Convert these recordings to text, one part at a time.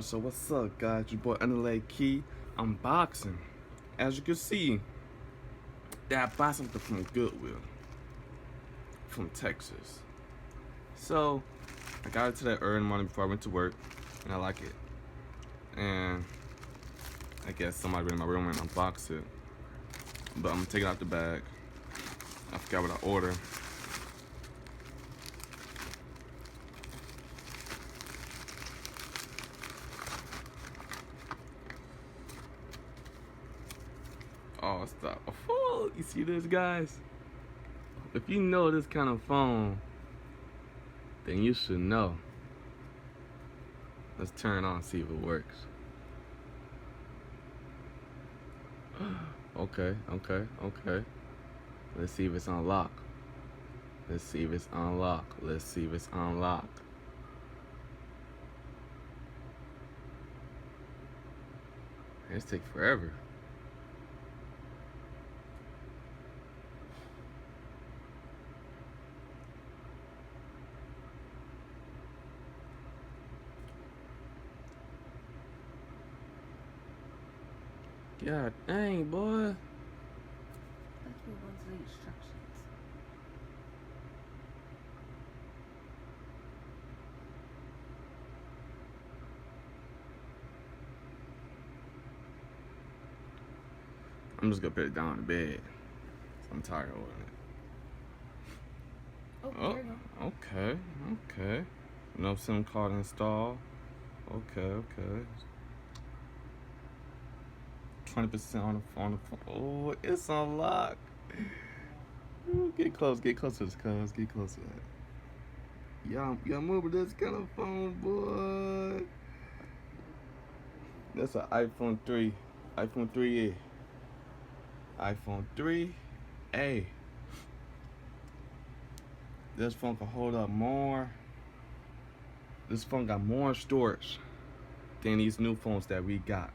So what's up, guys? Your boy Underlay Key. Unboxing. As you can see, I bought something from Goodwill, from Texas. So I got it today early in the morning before I went to work, and I like it. And I guess somebody in my room and unbox it. But I'm gonna take it out the bag. I forgot what I ordered. Oh, stop. Oh, you see this, guys? If you know this kind of phone, then you should know. Let's turn it on and see if it works. Okay. Let's see if it's unlocked. Let's see if it's unlocked. This take forever. God dang, boy. Let's move on to the instructions. I'm just gonna put it down in bed. I'm tired of it. Oh, there you go. Okay. No SIM card install. Okay. 20% on the phone. Oh, it's unlocked. Ooh, get close to this, cuz. Get close to that. Y'all move with this kind of phone, boy. That's an iPhone 3. iPhone 3A. iPhone 3A. This phone can hold up more. This phone got more storage than these new phones that we got.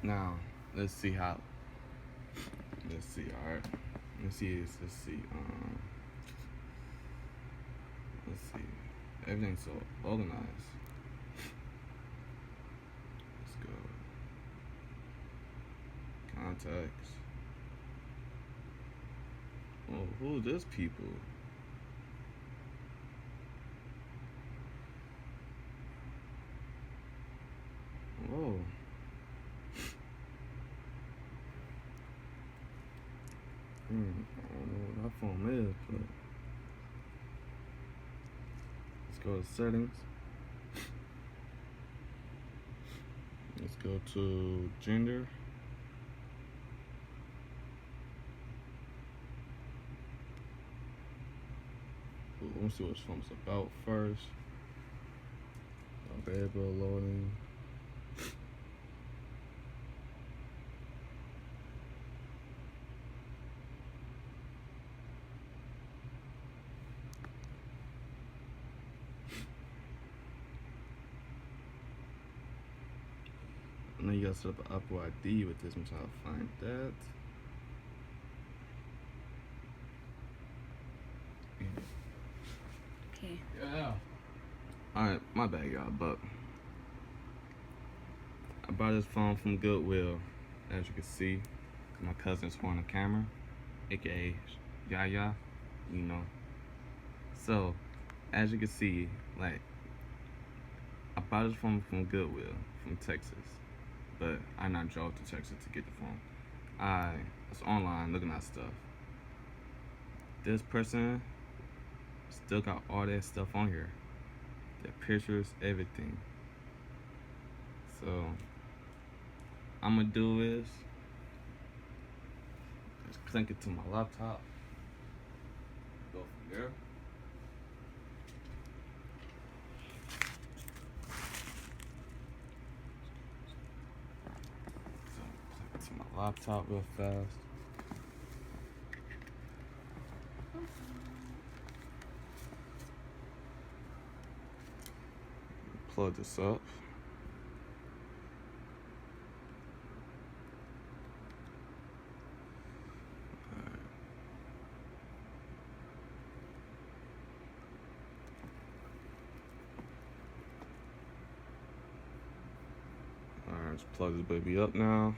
Now, let's see. Alright. Let's see. Everything's so organized. Let's go. Contacts. Oh, who's this people? Whoa. I don't know what that phone is, but let's go to settings. Let's go to gender. Let me see what this phone's about first. Available loading. I know you gotta set up an Apple ID with this. I'm trying to find that. Okay. Yeah. Alright, my bad, y'all, but I bought this phone from Goodwill, as you can see. My cousin's on the camera, aka Yaya, you know. So, as you can see, like, I bought this phone from Goodwill, from Texas. But I not drove to Texas to get the phone. I was online looking at stuff. This person still got all that stuff on here. Their pictures, everything. So I'm gonna do is just clink it to my laptop. Go from there. So clink it to my laptop real fast. Plug this up. plug this baby up now.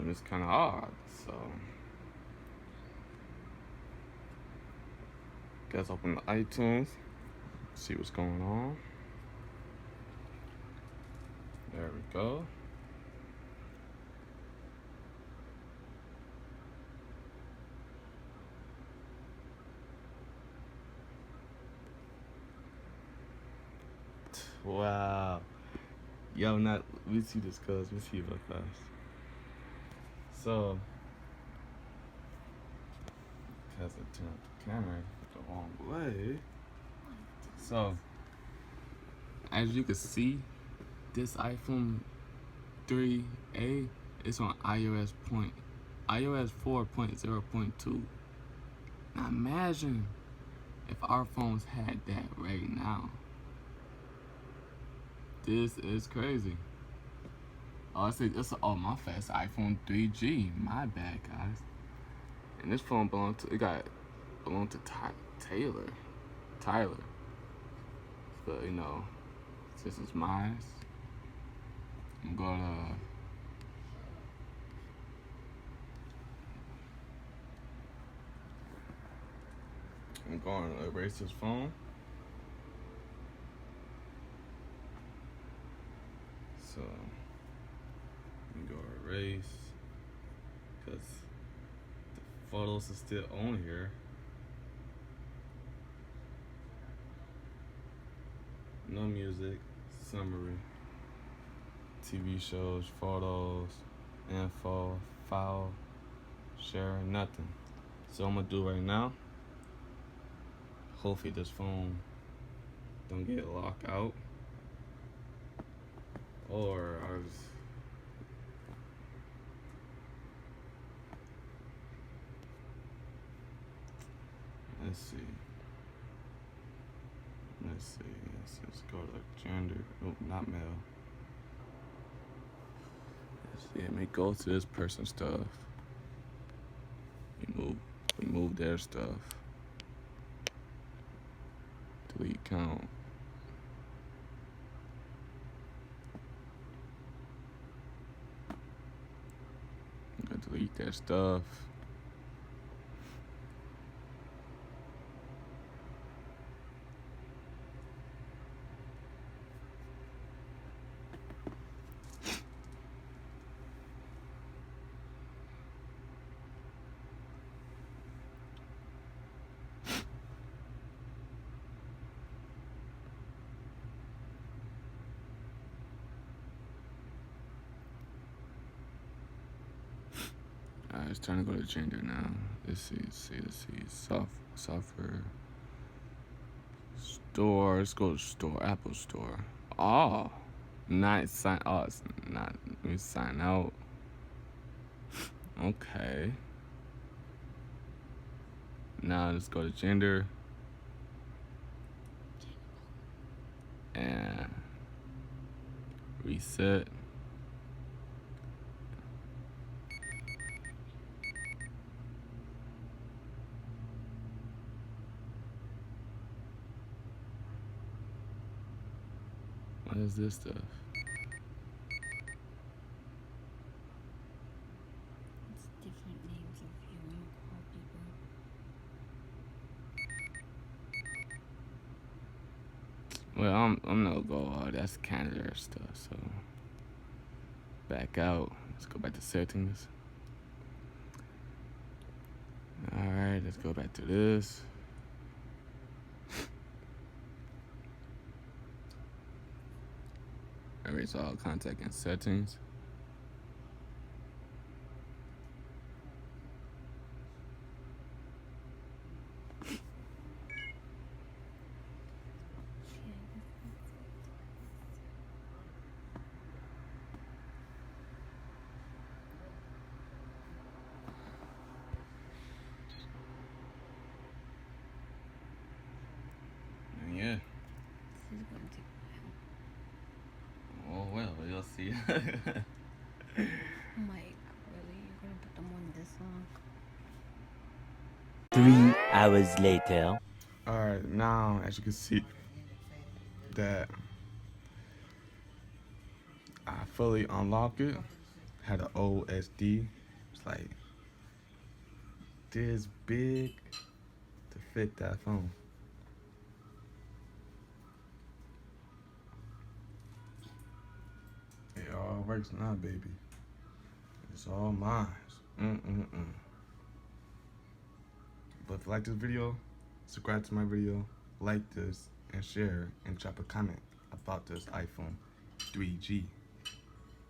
It's kind of odd, so guys, open the iTunes, see what's going on. There we go. Wow. Yo, let me see this, cuz. Let me see it real fast. So, because I turned the camera the wrong way. So, as you can see, this iPhone 3A is on iOS 4.0.2. Now imagine if our phones had that right now. This is crazy. Oh, my fast iPhone 3G. My bad, guys. And this phone belonged to Tyler. But you know, this is mine. I'm going to erase this phone. So I'm gonna go erase, because the photos are still on here. No music, summary, TV shows, photos, info, file, share, nothing. So I'm gonna do right now. Hopefully this phone don't get locked out, or let's see. Let's go to gender. Oh, not male. Let's see. Let me go to this person's stuff. Remove their stuff. Delete count. I'm gonna delete their stuff. Alright, it's time to go to gender now. Let's see. Software. Store. Let's go to store. Apple Store. Oh, it's not. Let me sign out. Okay. Now let's go to gender. And reset. What is this stuff? It's different names if you want to call people. Well, I'm gonna go. That's Canada stuff. So back out. Let's go back to settings. All right, let's go back to this. Erase all contact and settings. Yeah. This is going to take a while. Oh well, you'll see. Mike, really? You're gonna put them on this long? 3 hours later. Alright, now as you can see that I fully unlocked it. Had an old SD. It's like this big to fit that phone. It all works now, baby. It's all mine. But if you like this video, subscribe to my video, like this, and share, and drop a comment about this iPhone 3G.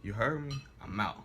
You heard me? I'm out.